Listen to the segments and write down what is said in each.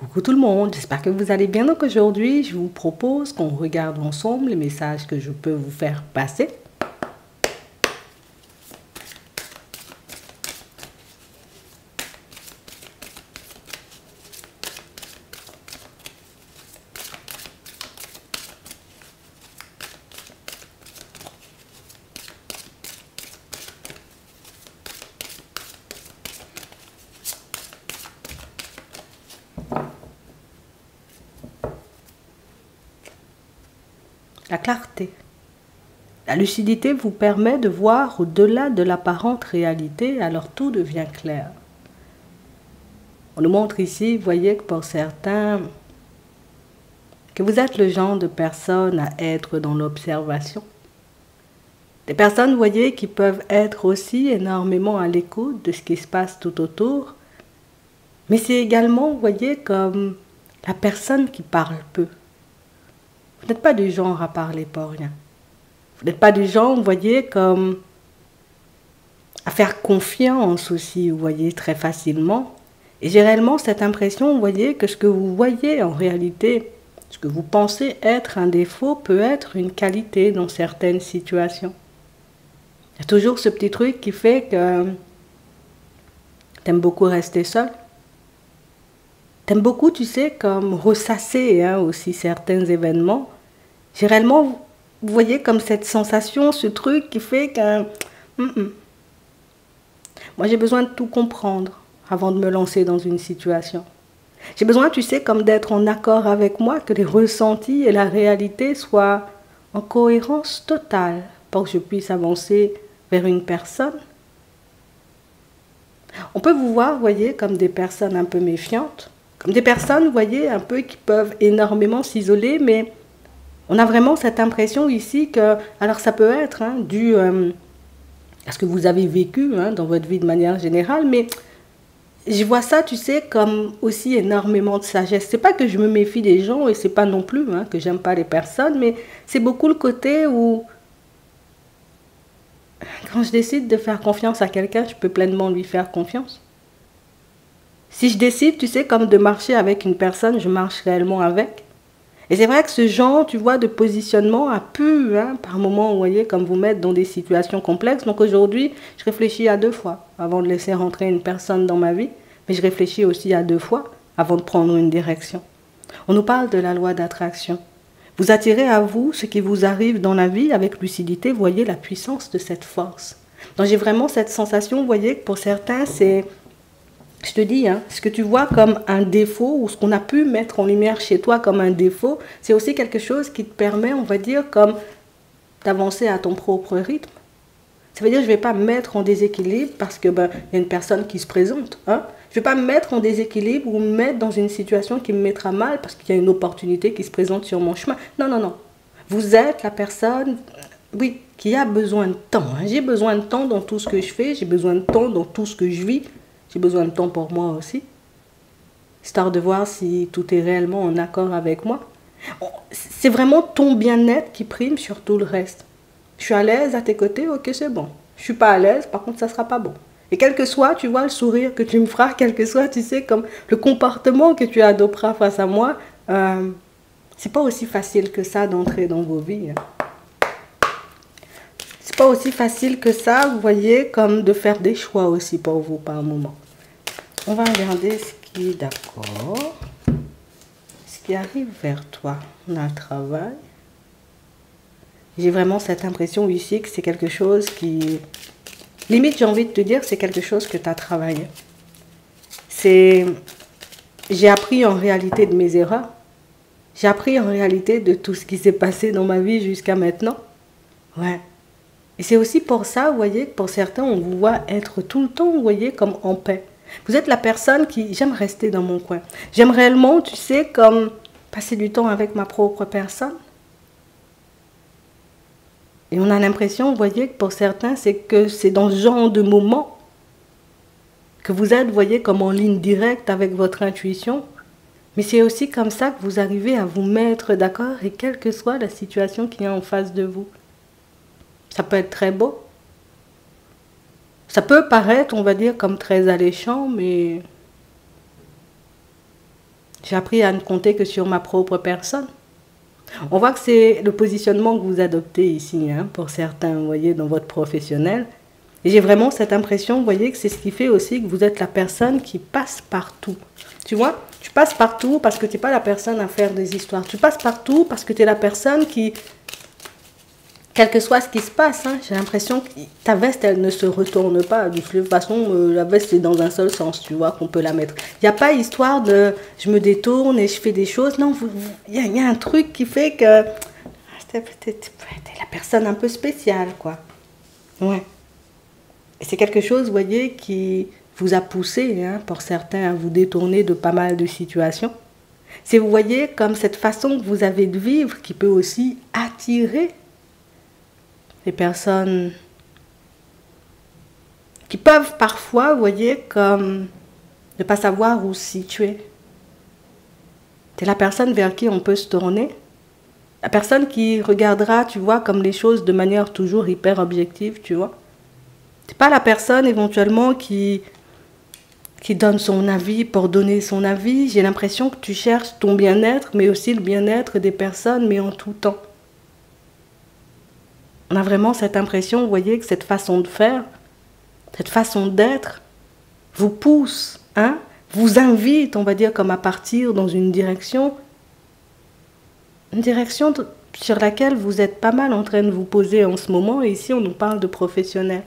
Coucou tout le monde, j'espère que vous allez bien. Donc aujourd'hui, je vous propose qu'on regarde ensemble les messages que je peux vous faire passer. La clarté. La lucidité vous permet de voir au-delà de l'apparente réalité, alors tout devient clair. On nous montre ici, vous voyez que pour certains, que vous êtes le genre de personne à être dans l'observation. Des personnes, vous voyez, qui peuvent être aussi énormément à l'écoute de ce qui se passe tout autour, mais c'est également, vous voyez, comme la personne qui parle peu. Vous n'êtes pas du genre à parler pour rien. Vous n'êtes pas du genre, vous voyez, comme à faire confiance aussi, vous voyez, très facilement. Et j'ai réellement cette impression, vous voyez, que ce que vous voyez en réalité, ce que vous pensez être un défaut, peut être une qualité dans certaines situations. Il y a toujours ce petit truc qui fait que tu aimes beaucoup rester seul. Tu aimes beaucoup, tu sais, comme ressasser aussi certains événements. J'ai réellement, vous voyez, comme cette sensation, ce truc qui fait que moi j'ai besoin de tout comprendre avant de me lancer dans une situation. J'ai besoin, tu sais, comme d'être en accord avec moi, que les ressentis et la réalité soient en cohérence totale pour que je puisse avancer vers une personne. On peut vous voir, vous voyez, comme des personnes un peu méfiantes, comme des personnes, vous voyez, un peu qui peuvent énormément s'isoler, mais on a vraiment cette impression ici que, alors ça peut être dû à ce que vous avez vécu dans votre vie de manière générale, mais je vois ça, tu sais, comme aussi énormément de sagesse. C'est pas que je me méfie des gens et c'est pas non plus que j'aime pas les personnes, mais c'est beaucoup le côté où quand je décide de faire confiance à quelqu'un, je peux pleinement lui faire confiance. Si je décide, tu sais, comme de marcher avec une personne, je marche réellement avec. Et c'est vrai que ce genre, tu vois, de positionnement a pu, par moments, vous voyez, comme vous mettre dans des situations complexes. Donc aujourd'hui, je réfléchis à deux fois avant de laisser rentrer une personne dans ma vie. Mais je réfléchis aussi à deux fois avant de prendre une direction. On nous parle de la loi d'attraction. Vous attirez à vous ce qui vous arrive dans la vie avec lucidité. Vous voyez la puissance de cette force. Donc j'ai vraiment cette sensation, vous voyez, que pour certains, c'est... Je te dis, ce que tu vois comme un défaut ou ce qu'on a pu mettre en lumière chez toi comme un défaut, c'est aussi quelque chose qui te permet, on va dire, comme d'avancer à ton propre rythme. Ça veut dire que je ne vais pas me mettre en déséquilibre parce que y a une personne qui se présente. Je ne vais pas me mettre en déséquilibre ou me mettre dans une situation qui me mettra mal parce qu'il y a une opportunité qui se présente sur mon chemin. Non, non, non. Vous êtes la personne, oui, qui a besoin de temps. J'ai besoin de temps dans tout ce que je fais, j'ai besoin de temps dans tout ce que je vis. J'ai besoin de temps pour moi aussi, histoire de voir si tout est réellement en accord avec moi. C'est vraiment ton bien-être qui prime sur tout le reste. Je suis à l'aise à tes côtés, ok, c'est bon. Je suis pas à l'aise, par contre, ça sera pas bon. Et quel que soit, tu vois, le sourire que tu me feras, quel que soit, tu sais, comme le comportement que tu adopteras face à moi, c'est pas aussi facile que ça d'entrer dans vos vies. C'est pas aussi facile que ça, vous voyez, comme de faire des choix aussi pour vous par moment. On va regarder ce qui est d'accord, ce qui arrive vers toi. On a le travail. J'ai vraiment cette impression ici que c'est quelque chose qui... Limite, j'ai envie de te dire, c'est quelque chose que tu as travaillé. J'ai appris en réalité de mes erreurs. J'ai appris en réalité de tout ce qui s'est passé dans ma vie jusqu'à maintenant. Ouais. Et c'est aussi pour ça, vous voyez, que pour certains, on vous voit être tout le temps, vous voyez, comme en paix. Vous êtes la personne qui... J'aime rester dans mon coin. J'aime réellement, tu sais, comme passer du temps avec ma propre personne. Et on a l'impression, vous voyez, que pour certains, c'est que c'est dans ce genre de moment que vous êtes, vous voyez, comme en ligne directe avec votre intuition. Mais c'est aussi comme ça que vous arrivez à vous mettre d'accord et quelle que soit la situation qui est en face de vous. Ça peut être très beau. Ça peut paraître, on va dire, comme très alléchant, mais J'ai appris à ne compter que sur ma propre personne. On voit que c'est le positionnement que vous adoptez ici, hein, pour certains, vous voyez, dans votre professionnel. Et j'ai vraiment cette impression, vous voyez, que c'est ce qui fait aussi que vous êtes la personne qui passe partout. Tu vois, tu passes partout parce que tu n'es pas la personne à faire des histoires. Tu passes partout parce que tu es la personne qui, quel que soit ce qui se passe, hein, j'ai l'impression que ta veste, elle ne se retourne pas. De toute façon, la veste, c'est dans un seul sens, tu vois, qu'on peut la mettre. Il n'y a pas histoire de je me détourne et je fais des choses. Non, il y a un truc qui fait que t'es la personne un peu spéciale, quoi. Ouais. Et c'est quelque chose, vous voyez, qui vous a poussé, hein, pour certains, à vous détourner de pas mal de situations. C'est, vous voyez, comme cette façon que vous avez de vivre qui peut aussi attirer les personnes qui peuvent parfois, vous voyez, comme ne pas savoir où se situer. C'est la personne vers qui on peut se tourner. La personne qui regardera, tu vois, comme les choses de manière toujours hyper objective, tu vois. C'est pas la personne éventuellement qui donne son avis pour donner son avis. J'ai l'impression que tu cherches ton bien-être, mais aussi le bien-être des personnes, mais en tout temps. On a vraiment cette impression, vous voyez, que cette façon de faire, cette façon d'être, vous pousse, hein, vous invite, on va dire, comme à partir dans une direction sur laquelle vous êtes pas mal en train de vous poser en ce moment. Et ici, on nous parle de professionnels.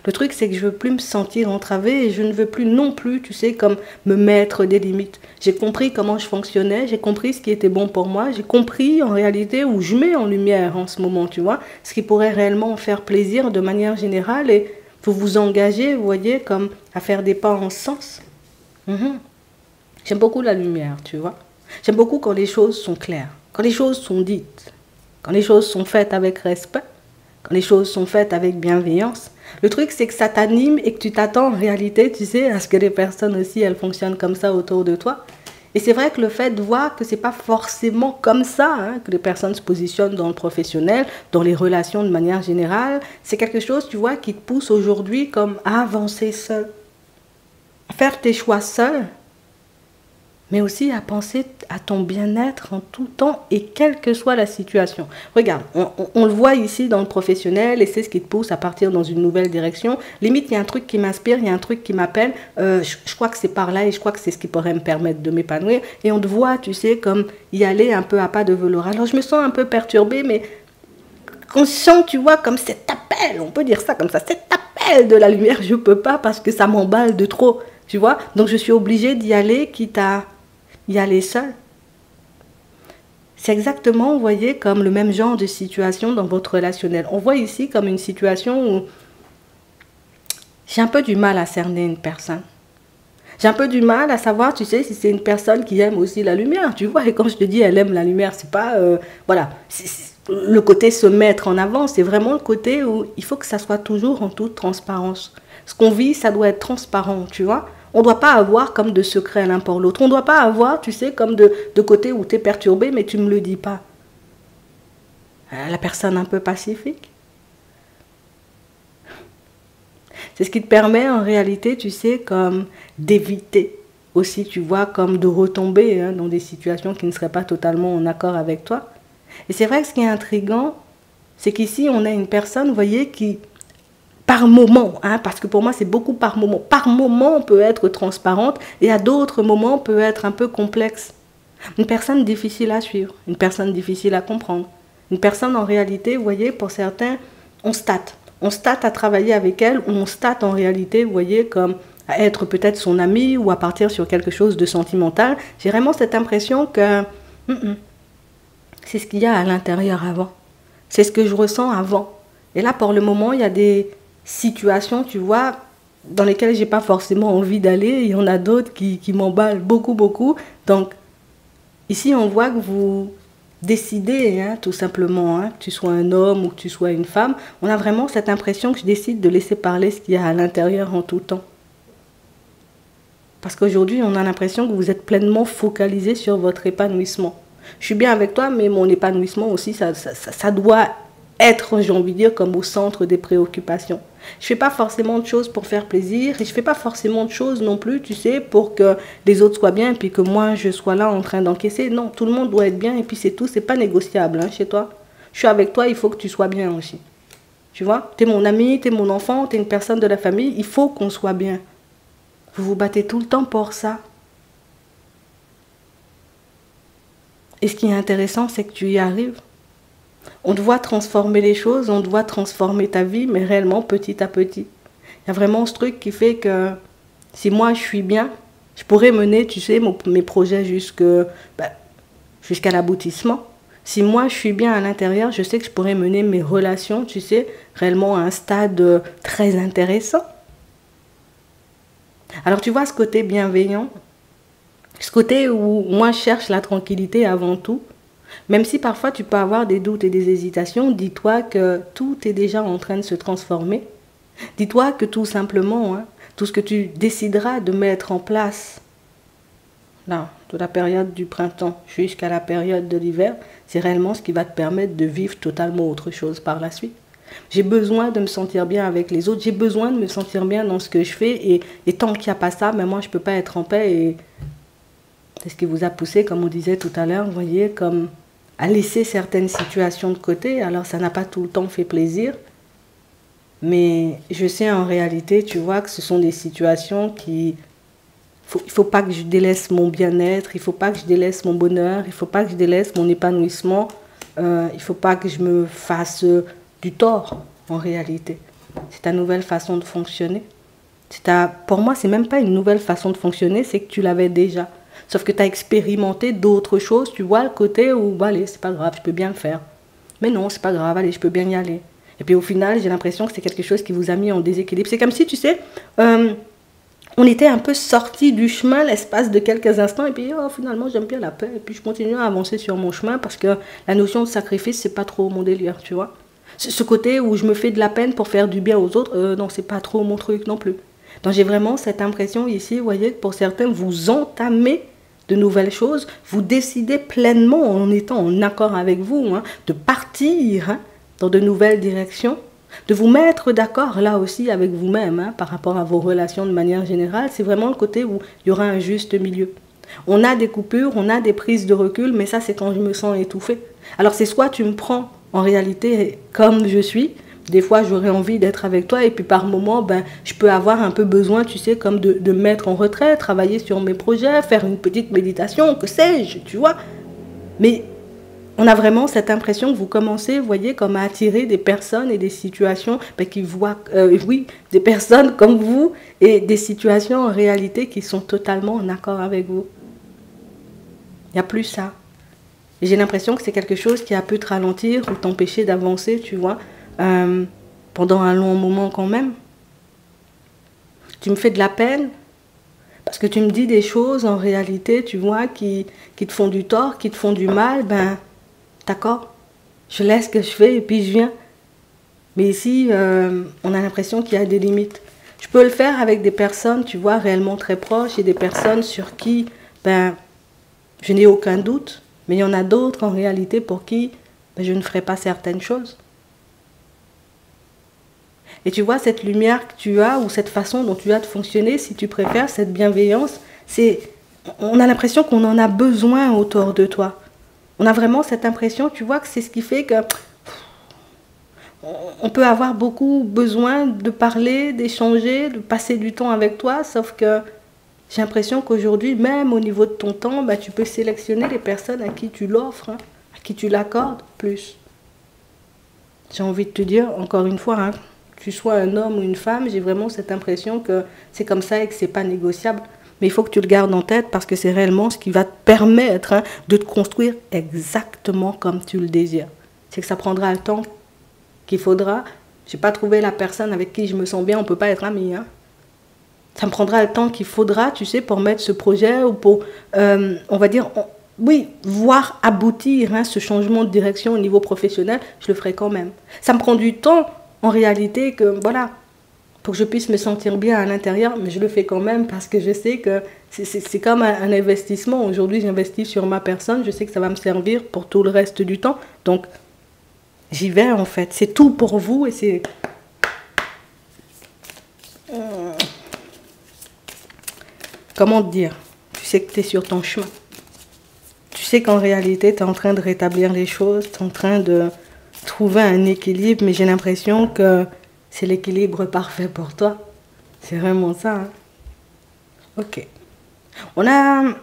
Le truc, c'est que je ne veux plus me sentir entravée et je ne veux plus non plus, tu sais, comme me mettre des limites. J'ai compris comment je fonctionnais, j'ai compris ce qui était bon pour moi, j'ai compris en réalité où je mets en lumière en ce moment, tu vois, ce qui pourrait réellement faire plaisir de manière générale et vous vous engagez, vous voyez, comme à faire des pas en ce sens. J'aime beaucoup la lumière, tu vois. J'aime beaucoup quand les choses sont claires, quand les choses sont dites, quand les choses sont faites avec respect, quand les choses sont faites avec bienveillance. Le truc, c'est que ça t'anime et que tu t'attends en réalité, tu sais, à ce que les personnes aussi, elles fonctionnent comme ça autour de toi. Et c'est vrai que le fait de voir que c'est pas forcément comme ça, hein, que les personnes se positionnent dans le professionnel, dans les relations de manière générale, c'est quelque chose, tu vois, qui te pousse aujourd'hui comme à avancer seul, à faire tes choix seul, mais aussi à penser à ton bien-être en tout temps et quelle que soit la situation. Regarde, on le voit ici dans le professionnel et c'est ce qui te pousse à partir dans une nouvelle direction. Limite, il y a un truc qui m'inspire, il y a un truc qui m'appelle. Je crois que c'est par là et je crois que c'est ce qui pourrait me permettre de m'épanouir. Et on te voit, tu sais, comme y aller un peu à pas de velours. Alors, je me sens un peu perturbée, mais conscient, tu vois, comme cet appel, on peut dire ça comme ça, cet appel de la lumière, je peux pas parce que ça m'emballe de trop, tu vois. Donc, je suis obligée d'y aller, quitte à y aller seul. C'est exactement, vous voyez, comme le même genre de situation dans votre relationnel. On voit ici comme une situation où j'ai un peu du mal à cerner une personne. J'ai un peu du mal à savoir, tu sais, si c'est une personne qui aime aussi la lumière, tu vois. Et quand je te dis elle aime la lumière, c'est pas, voilà, le côté se mettre en avant, c'est vraiment le côté où il faut que ça soit toujours en toute transparence. Ce qu'on vit, ça doit être transparent, tu vois. On ne doit pas avoir comme de secrets l'un pour l'autre. On ne doit pas avoir, tu sais, comme de côté où tu es perturbé, mais tu ne me le dis pas. La personne un peu pacifique. C'est ce qui te permet en réalité, tu sais, comme d'éviter aussi, tu vois, comme de retomber, hein, dans des situations qui ne seraient pas totalement en accord avec toi. Et c'est vrai que ce qui est intriguant, c'est qu'ici, on a une personne, vous voyez, qui, par moment, hein, parce que pour moi, c'est beaucoup par moment, peut être transparente et à d'autres moments, peut être un peu complexe. Une personne difficile à suivre, une personne difficile à comprendre. Une personne, en réalité, vous voyez, pour certains, on se tâte. On se tâte à travailler avec elle, ou on se tâte en réalité, vous voyez, comme à être peut-être son ami ou à partir sur quelque chose de sentimental. J'ai vraiment cette impression que c'est ce qu'il y a à l'intérieur avant. C'est ce que je ressens avant. Et là, pour le moment, il y a des situations, tu vois, dans lesquelles j'ai pas forcément envie d'aller. Il y en a d'autres qui m'emballent beaucoup, beaucoup. Donc, ici, on voit que vous décidez, hein, tout simplement, hein, que tu sois un homme ou que tu sois une femme. On a vraiment cette impression que je décide de laisser parler ce qu'il y a à l'intérieur en tout temps. Parce qu'aujourd'hui, on a l'impression que vous êtes pleinement focalisé sur votre épanouissement. Je suis bien avec toi, mais mon épanouissement aussi, ça doit être, j'ai envie de dire, comme au centre des préoccupations. Je fais pas forcément de choses pour faire plaisir et je fais pas forcément de choses non plus, tu sais, pour que les autres soient bien et puis que moi je sois là en train d'encaisser. Non, tout le monde doit être bien et puis c'est tout, c'est pas négociable hein, chez toi. Je suis avec toi, il faut que tu sois bien aussi. Tu vois, tu es mon ami, tu es mon enfant, tu es une personne de la famille, il faut qu'on soit bien. Vous vous battez tout le temps pour ça. Et ce qui est intéressant, c'est que tu y arrives. On doit transformer les choses, on doit transformer ta vie, mais réellement petit à petit. Il y a vraiment ce truc qui fait que si moi je suis bien, je pourrais mener, tu sais, mes projets jusqu'à l'aboutissement. Si moi je suis bien à l'intérieur, je sais que je pourrais mener mes relations, tu sais, réellement à un stade très intéressant. Alors tu vois ce côté bienveillant, ce côté où moi je cherche la tranquillité avant tout, même si parfois tu peux avoir des doutes et des hésitations, dis-toi que tout est déjà en train de se transformer. Dis-toi que tout simplement, hein, tout ce que tu décideras de mettre en place, là, de la période du printemps jusqu'à la période de l'hiver, c'est réellement ce qui va te permettre de vivre totalement autre chose par la suite. J'ai besoin de me sentir bien avec les autres, j'ai besoin de me sentir bien dans ce que je fais et tant qu'il n'y a pas ça, ben moi je ne peux pas être en paix et c'est ce qui vous a poussé, comme on disait tout à l'heure, vous voyez, comme à laisser certaines situations de côté. Alors ça n'a pas tout le temps fait plaisir, mais je sais en réalité, tu vois, que ce sont des situations qui... Il ne faut pas que je délaisse mon bien-être, il ne faut pas que je délaisse mon bonheur, il ne faut pas que je délaisse mon épanouissement, il ne faut pas que je me fasse du tort en réalité. C'est ta nouvelle façon de fonctionner. Pour moi, ce n'est même pas une nouvelle façon de fonctionner, c'est que tu l'avais déjà. Sauf que tu as expérimenté d'autres choses, tu vois le côté où, bah, allez, c'est pas grave, je peux bien le faire. Mais non, c'est pas grave, allez, je peux bien y aller. Et puis au final, j'ai l'impression que c'est quelque chose qui vous a mis en déséquilibre. C'est comme si, tu sais, on était un peu sortis du chemin l'espace de quelques instants et puis oh, finalement j'aime bien la paix et puis je continue à avancer sur mon chemin parce que la notion de sacrifice c'est pas trop mon délire, tu vois. Ce côté où je me fais de la peine pour faire du bien aux autres, non c'est pas trop mon truc non plus. Donc j'ai vraiment cette impression ici, vous voyez, que pour certains vous entamez de nouvelles choses, vous décidez pleinement en étant en accord avec vous hein, de partir hein, dans de nouvelles directions. De vous mettre d'accord là aussi avec vous-même hein, par rapport à vos relations de manière générale, c'est vraiment le côté où il y aura un juste milieu. On a des coupures, on a des prises de recul, mais ça c'est quand je me sens étouffée. Alors c'est soit tu me prends en réalité comme je suis, des fois j'aurais envie d'être avec toi et puis par moments ben, je peux avoir un peu besoin, tu sais, comme de me mettre en retrait, travailler sur mes projets, faire une petite méditation, que sais-je, tu vois. Mais on a vraiment cette impression que vous commencez, vous voyez, comme à attirer des personnes et des situations ben, qui voient, oui, des personnes comme vous et des situations en réalité qui sont totalement en accord avec vous. Il n'y a plus ça. Et j'ai l'impression que c'est quelque chose qui a pu te ralentir ou t'empêcher d'avancer, tu vois, pendant un long moment quand même. Tu me fais de la peine parce que tu me dis des choses en réalité, tu vois, qui te font du tort, qui te font du mal, ben... D'accord, je laisse ce que je fais et puis je viens. Mais ici, on a l'impression qu'il y a des limites. Je peux le faire avec des personnes, tu vois, réellement très proches et des personnes sur qui, ben, je n'ai aucun doute. Mais il y en a d'autres en réalité pour qui ben, je ne ferai pas certaines choses. Et tu vois, cette lumière que tu as ou cette façon dont tu as de fonctionner, si tu préfères, cette bienveillance, on a l'impression qu'on en a besoin autour de toi. On a vraiment cette impression, tu vois, que c'est ce qui fait que on peut avoir beaucoup besoin de parler, d'échanger, de passer du temps avec toi, sauf que j'ai l'impression qu'aujourd'hui, même au niveau de ton temps, bah, tu peux sélectionner les personnes à qui tu l'offres, hein, à qui tu l'accordes plus. J'ai envie de te dire, encore une fois, hein, que tu sois un homme ou une femme, j'ai vraiment cette impression que c'est comme ça et que c'est pas négociable. Mais il faut que tu le gardes en tête parce que c'est réellement ce qui va te permettre hein, de te construire exactement comme tu le désires. C'est que ça prendra le temps qu'il faudra. Je n'ai pas trouvé la personne avec qui je me sens bien, on ne peut pas être amis. Hein. Ça me prendra le temps qu'il faudra, tu sais, pour mettre ce projet ou pour, on va dire, oui, voir aboutir hein, ce changement de direction au niveau professionnel, je le ferai quand même. Ça me prend du temps, en réalité, que voilà, pour que je puisse me sentir bien à l'intérieur, mais je le fais quand même parce que je sais que c'est comme un investissement. Aujourd'hui, j'investis sur ma personne, je sais que ça va me servir pour tout le reste du temps. Donc, j'y vais en fait. C'est tout pour vous et c'est comment te dire, tu sais que tu es sur ton chemin. Tu sais qu'en réalité, tu es en train de rétablir les choses, tu es en train de trouver un équilibre, mais j'ai l'impression que c'est l'équilibre parfait pour toi. C'est vraiment ça. Hein? Ok. On a,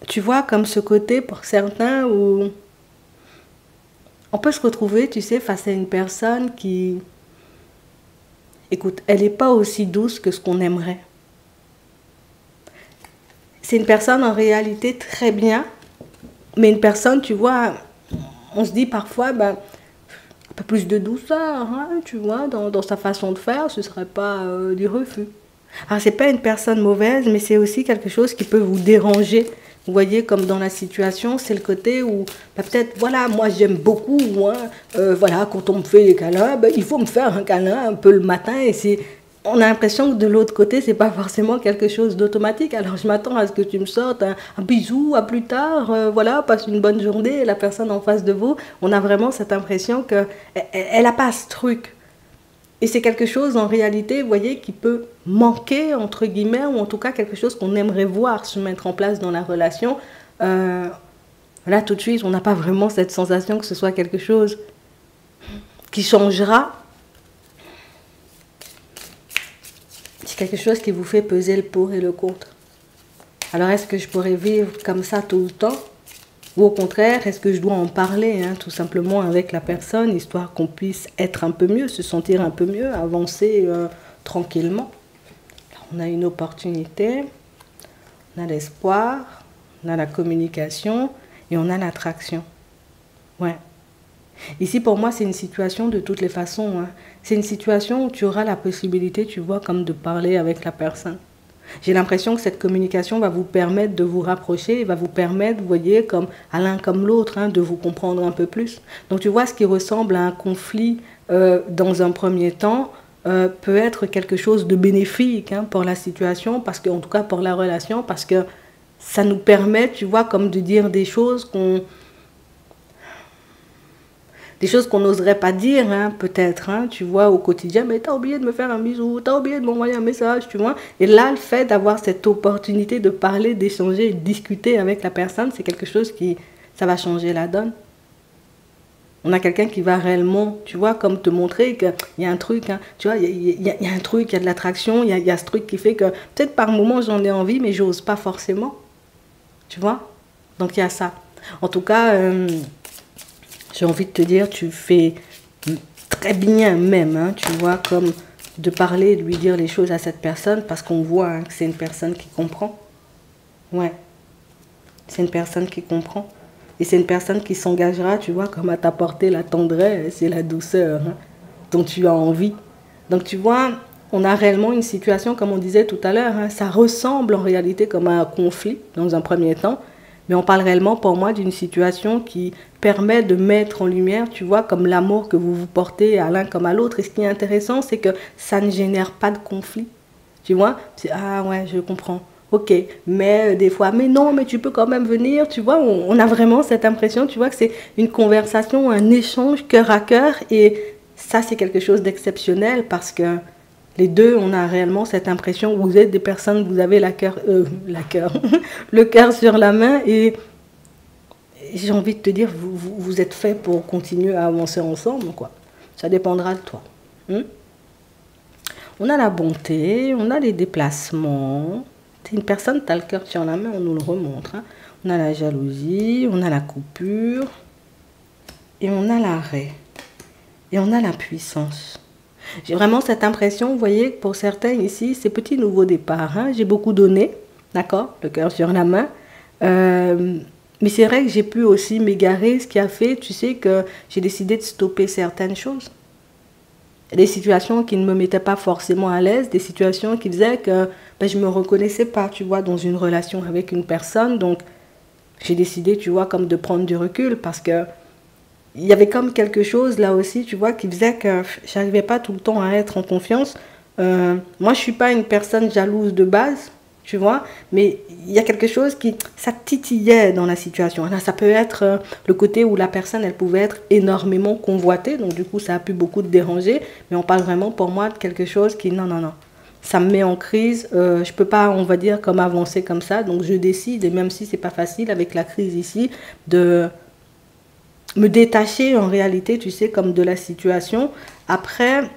tu vois, comme ce côté pour certains où on peut se retrouver, tu sais, face à une personne qui, écoute, elle n'est pas aussi douce que ce qu'on aimerait. C'est une personne en réalité très bien, mais une personne, tu vois, on se dit parfois, ben, un peu plus de douceur, hein, tu vois, dans sa façon de faire, ce ne serait pas du refus. Alors, ce n'est pas une personne mauvaise, mais c'est aussi quelque chose qui peut vous déranger. Vous voyez, comme dans la situation, c'est le côté où, bah, peut-être, voilà, moi j'aime beaucoup, hein, voilà, quand on me fait des câlins, bah, il faut me faire un câlin un peu le matin, et c'est... On a l'impression que de l'autre côté, c'est pas forcément quelque chose d'automatique. Alors je m'attends à ce que tu me sortes un bisou, à plus tard, voilà, passe une bonne journée, et la personne en face de vous, on a vraiment cette impression qu'elle n'a pas ce truc. Et c'est quelque chose, en réalité, vous voyez, qui peut manquer, entre guillemets, ou en tout cas quelque chose qu'on aimerait voir se mettre en place dans la relation. Là, tout de suite, on n'a pas vraiment cette sensation que ce soit quelque chose qui changera. C'est quelque chose qui vous fait peser le pour et le contre. Alors, est-ce que je pourrais vivre comme ça tout le temps? Ou au contraire, est-ce que je dois en parler, hein, tout simplement avec la personne, histoire qu'on puisse être un peu mieux, se sentir un peu mieux, avancer tranquillement? Alors, on a une opportunité, on a l'espoir, on a la communication et on a l'attraction. Ouais. Ici, pour moi, c'est une situation de toutes les façons. Hein. C'est une situation où tu auras la possibilité, tu vois, comme de parler avec la personne. J'ai l'impression que cette communication va vous permettre de vous rapprocher, va vous permettre, vous voyez, comme à l'un comme l'autre, hein, de vous comprendre un peu plus. Donc tu vois, ce qui ressemble à un conflit dans un premier temps peut être quelque chose de bénéfique, hein, pour la situation, parce que, en tout cas pour la relation, parce que ça nous permet, tu vois, comme de dire des choses qu'on... Des choses qu'on n'oserait pas dire, hein, peut-être, hein, tu vois, au quotidien, mais t'as oublié de me faire un bisou, t'as oublié de m'envoyer un message, tu vois. Et là, le fait d'avoir cette opportunité de parler, d'échanger, de discuter avec la personne, c'est quelque chose qui, ça va changer la donne. On a quelqu'un qui va réellement, tu vois, comme te montrer qu'il y a un truc, hein, tu vois, il y a un truc, il y a de l'attraction, il y a ce truc qui fait que, peut-être par moment j'en ai envie, mais j'ose pas forcément, tu vois. Donc il y a ça. En tout cas... j'ai envie de te dire, tu fais très bien même, hein, tu vois, comme de parler, de lui dire les choses à cette personne, parce qu'on voit, hein, que c'est une personne qui comprend. Ouais, c'est une personne qui comprend. Et c'est une personne qui s'engagera, tu vois, comme à t'apporter la tendresse et la douceur, hein, dont tu as envie. Donc tu vois, on a réellement une situation, comme on disait tout à l'heure, hein, ça ressemble en réalité comme à un conflit dans un premier temps, mais on parle réellement pour moi d'une situation qui permet de mettre en lumière, tu vois, comme l'amour que vous vous portez à l'un comme à l'autre. Et ce qui est intéressant, c'est que ça ne génère pas de conflit. Tu vois, c'est, ah ouais, je comprends. Ok, mais des fois, mais non, mais tu peux quand même venir, tu vois, on a vraiment cette impression, tu vois, que c'est une conversation, un échange cœur à cœur. Et ça, c'est quelque chose d'exceptionnel parce que les deux, on a réellement cette impression, vous êtes des personnes, vous avez le cœur sur la main et j'ai envie de te dire, vous êtes fait pour continuer à avancer ensemble, quoi. Ça dépendra de toi. On a la bonté, on a les déplacements. T'es une personne, t'as le cœur sur la main, on nous le remontre. Hein. On a la jalousie, on a la coupure, et on a l'arrêt, et on a la puissance. J'ai vraiment cette impression, vous voyez, pour certains ici, ces petits nouveaux départs. Hein, j'ai beaucoup donné, d'accord, le cœur sur la main. Mais c'est vrai que j'ai pu aussi m'égarer, ce qui a fait, tu sais, que j'ai décidé de stopper certaines choses. Des situations qui ne me mettaient pas forcément à l'aise, des situations qui faisaient que ben, je ne me reconnaissais pas, tu vois, dans une relation avec une personne. Donc, j'ai décidé, tu vois, comme de prendre du recul parce que il y avait comme quelque chose là aussi, tu vois, qui faisait que je n'arrivais pas tout le temps à être en confiance. Moi, je ne suis pas une personne jalouse de base, tu vois, mais il y a quelque chose qui, ça titillait dans la situation. Là, ça peut être le côté où la personne, elle pouvait être énormément convoitée, donc du coup, ça a pu beaucoup te déranger, mais on parle vraiment pour moi de quelque chose qui, non, non, non. ça me met en crise, je peux pas, on va dire, comme avancer comme ça, donc je décide, et même si c'est pas facile avec la crise ici, de me détacher en réalité, tu sais, comme de la situation. Après,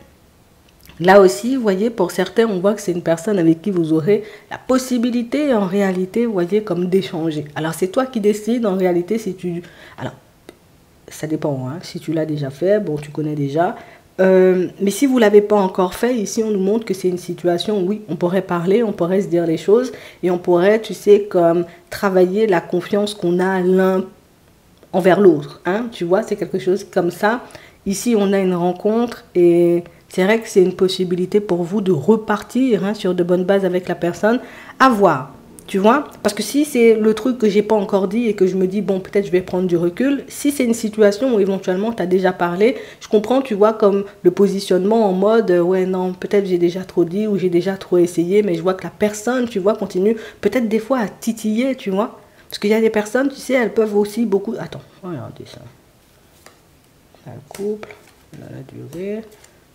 là aussi, vous voyez, pour certains, on voit que c'est une personne avec qui vous aurez la possibilité, en réalité, vous voyez, comme d'échanger. Alors, c'est toi qui décides, en réalité, si tu... Alors, ça dépend, hein. Si tu l'as déjà fait, bon, tu connais déjà. Mais si vous ne l'avez pas encore fait, ici, on nous montre que c'est une situation où, oui, on pourrait parler, on pourrait se dire les choses, et on pourrait, tu sais, comme travailler la confiance qu'on a l'un envers l'autre, hein. Tu vois, c'est quelque chose comme ça. Ici, on a une rencontre, et... c'est vrai que c'est une possibilité pour vous de repartir, hein, sur de bonnes bases avec la personne. À voir, tu vois. Parce que si c'est le truc que j'ai pas encore dit et que je me dis, bon, peut-être je vais prendre du recul. Si c'est une situation où éventuellement tu as déjà parlé, je comprends, tu vois, comme le positionnement en mode, ouais, non, peut-être j'ai déjà trop dit ou j'ai déjà trop essayé, mais je vois que la personne, tu vois, continue peut-être des fois à titiller, tu vois. Parce qu'il y a des personnes, tu sais, elles peuvent aussi beaucoup... Attends, regardez ça. Dans le couple, dans la durée...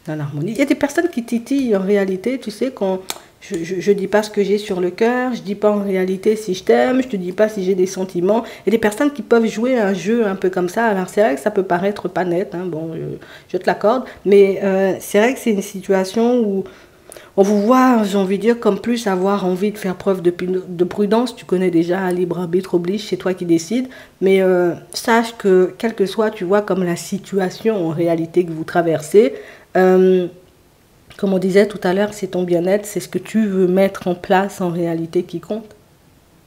dans l'harmonie. Il y a des personnes qui titillent en réalité, tu sais, quand je dis pas ce que j'ai sur le cœur, je dis pas en réalité si je t'aime, je te dis pas si j'ai des sentiments. Il y a des personnes qui peuvent jouer un jeu un peu comme ça. Alors c'est vrai que ça peut paraître pas net, hein, bon, je te l'accorde, mais c'est vrai que c'est une situation où on vous voit, j'ai envie de dire, comme plus avoir envie de faire preuve de prudence. Tu connais déjà, libre arbitre oblige, c'est toi qui décides. Mais sache que, quelle que soit, tu vois, comme la situation en réalité que vous traversez, comme on disait tout à l'heure, c'est ton bien-être, c'est ce que tu veux mettre en place en réalité qui compte.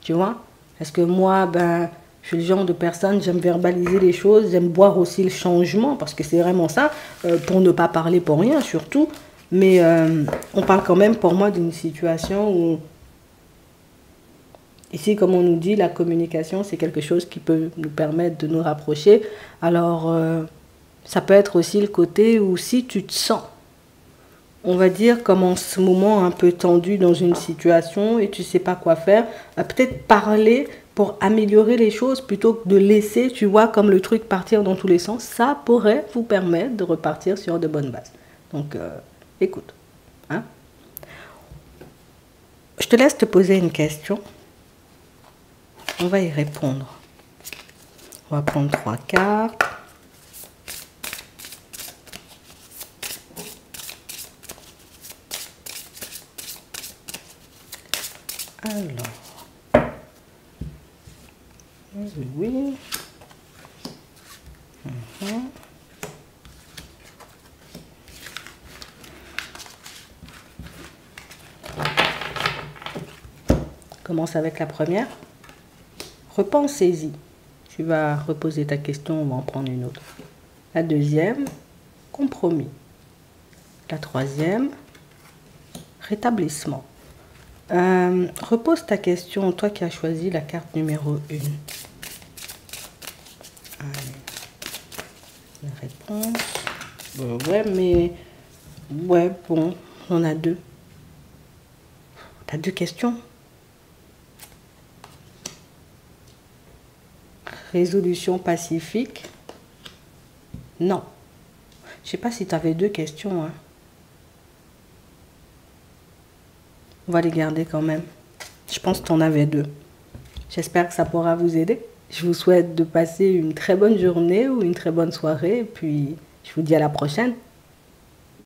Tu vois? Parce que moi, ben, je suis le genre de personne, j'aime verbaliser les choses, j'aime voir aussi le changement, parce que c'est vraiment ça, pour ne pas parler pour rien surtout. Mais on parle quand même pour moi d'une situation où, ici, comme on nous dit, la communication, c'est quelque chose qui peut nous permettre de nous rapprocher. Alors, ça peut être aussi le côté où si tu te sens, on va dire, comme en ce moment un peu tendu dans une situation et tu ne sais pas quoi faire, peut-être parler pour améliorer les choses plutôt que de laisser, tu vois, comme le truc partir dans tous les sens. Ça pourrait vous permettre de repartir sur de bonnes bases. Donc, écoute, hein. Je te laisse te poser une question. On va y répondre. On va prendre 3 cartes. Alors, oui. Commence avec la première. Repensez-y. Tu vas reposer ta question, on va en prendre une autre. La deuxième, compromis. La troisième, rétablissement. Repose ta question, toi qui as choisi la carte numéro 1. Allez. La réponse. Ouais, mais... ouais, bon, on a 2. T'as 2 questions. Résolution pacifique. Non. Je sais pas si tu avais 2 questions, hein. On va les garder quand même. Je pense que tu en avais 2. J'espère que ça pourra vous aider. Je vous souhaite de passer une très bonne journée ou une très bonne soirée. Et puis, je vous dis à la prochaine.